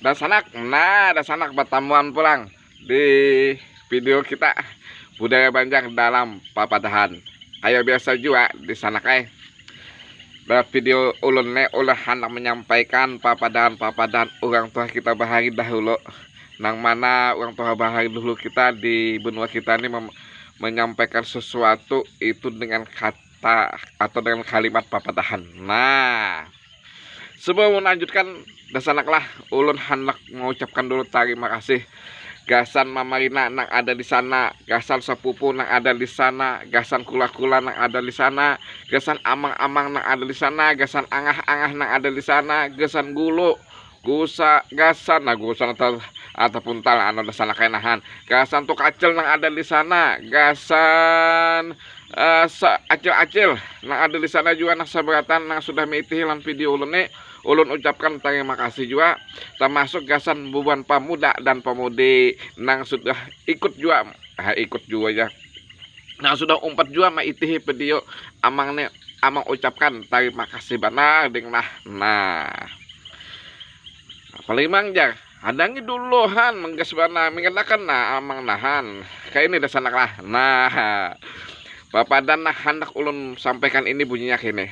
Dan sanak pertemuan pulang di video kita budaya Banjar dalam papadahan. Ayo biasa juga di sana kai. Dalam video ulun ulah hendak menyampaikan papadahan orang tua kita bahari dahulu. Nang mana orang tua bahari dulu kita di benua kita ini menyampaikan sesuatu itu dengan kata atau dengan kalimat papadahan. Nah, sebelum melanjutkan dasanaklah ulun hendak mengucapkan dulu terima kasih gasan Mamarina nang ada di sana, gasan sepupu nang ada di sana, gasan kula-kula nang ada di sana, gasan amang-amang nang ada di sana, gasan angah-angah nang ada di sana, gasan gulu, gasan ataupun tal anu sana kainahan, gasan tuk acil nang ada di sana, gasan acil-acil nang ada di sana juga nang sabaratan nang sudah mengikuti lan video ulun ucapkan terima kasih juga, termasuk gasan bubuhan pemuda dan pemudi nang sudah ikut juga ya, nang sudah umpat juga mengikuti video amang ucapkan terima kasih benar dengan nah paling mangjar hadangi duluhan menggas bana mengatakan amang nahan kayak ini dasar lah. Nah bapak dan hendak ulun sampaikan ini bunyinya kini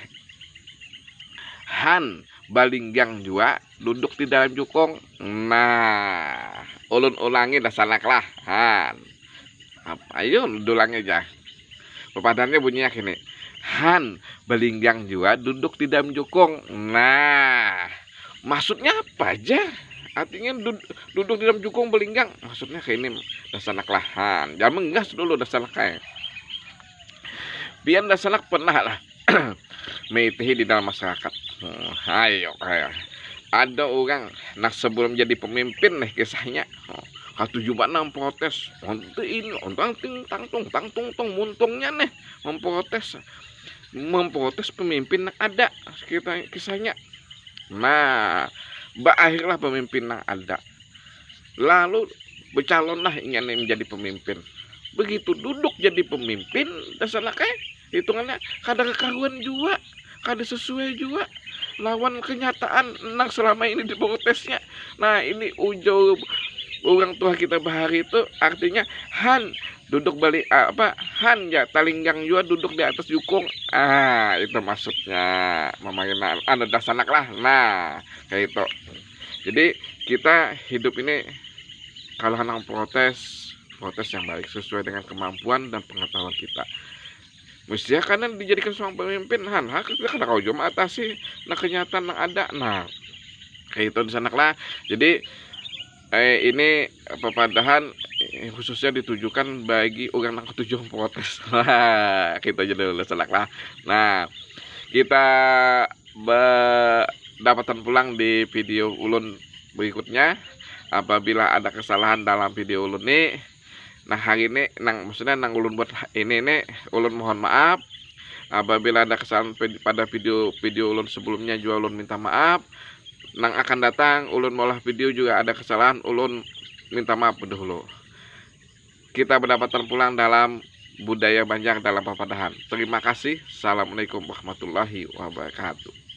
han balinggang juga duduk di dalam jukung. Nah ulun ulangi dasar lah han ayo ulangi aja. Papadannya bunyinya gini, han balinggang juga duduk di dalam jukung. Nah maksudnya apa aja? Artinya duduk di dalam jukung balinggang maksudnya kayak ini dasar lah han. Jangan menggas dulu dasar kayak biar dasar pernah lah mengikuti di dalam masyarakat. Ayo ada orang nak sebelum jadi pemimpin nih kisahnya katujuh enam protes untuk ini untuk tangtung muntungnya nih memprotes pemimpin yang ada kita kisahnya. Nah berakhirlah pemimpin yang ada lalu bercalonlah ingin menjadi pemimpin. Begitu duduk jadi pemimpin dasar kayak hitungannya kadang kekaruan juga, kadang sesuai juga lawan kenyataan nang selama ini di protesnya. Nah ini ujo orang tua kita bahari itu artinya han duduk balik han ya talinggang juga duduk di atas jukung. Itu maksudnya memangin anda dasanak lah. Nah kayak itu. Jadi kita hidup ini kalau hendak protes yang baik sesuai dengan kemampuan dan pengetahuan kita. Mestinya karena dijadikan seorang pemimpin kita kada kau cuma atasi nah kenyataan yang ada. Nah kayak itu di sana lah. Jadi ini papadahan khususnya ditujukan bagi orang yang ketujuh protes. Nah kita jadi selak lah. Nah kita dapatan pulang di video ulun berikutnya. Apabila ada kesalahan dalam video ulun nih, nah hari ini maksudnya ulun buat ini ulun mohon maaf. Apabila ada kesalahan pada video ulun sebelumnya juga ulun minta maaf. Nang akan datang ulun molah video juga ada kesalahan ulun minta maaf dahulu. Kita berdapatan pulang dalam budaya Banjar dalam papadahan. Terima kasih. Assalamualaikum warahmatullahi wabarakatuh.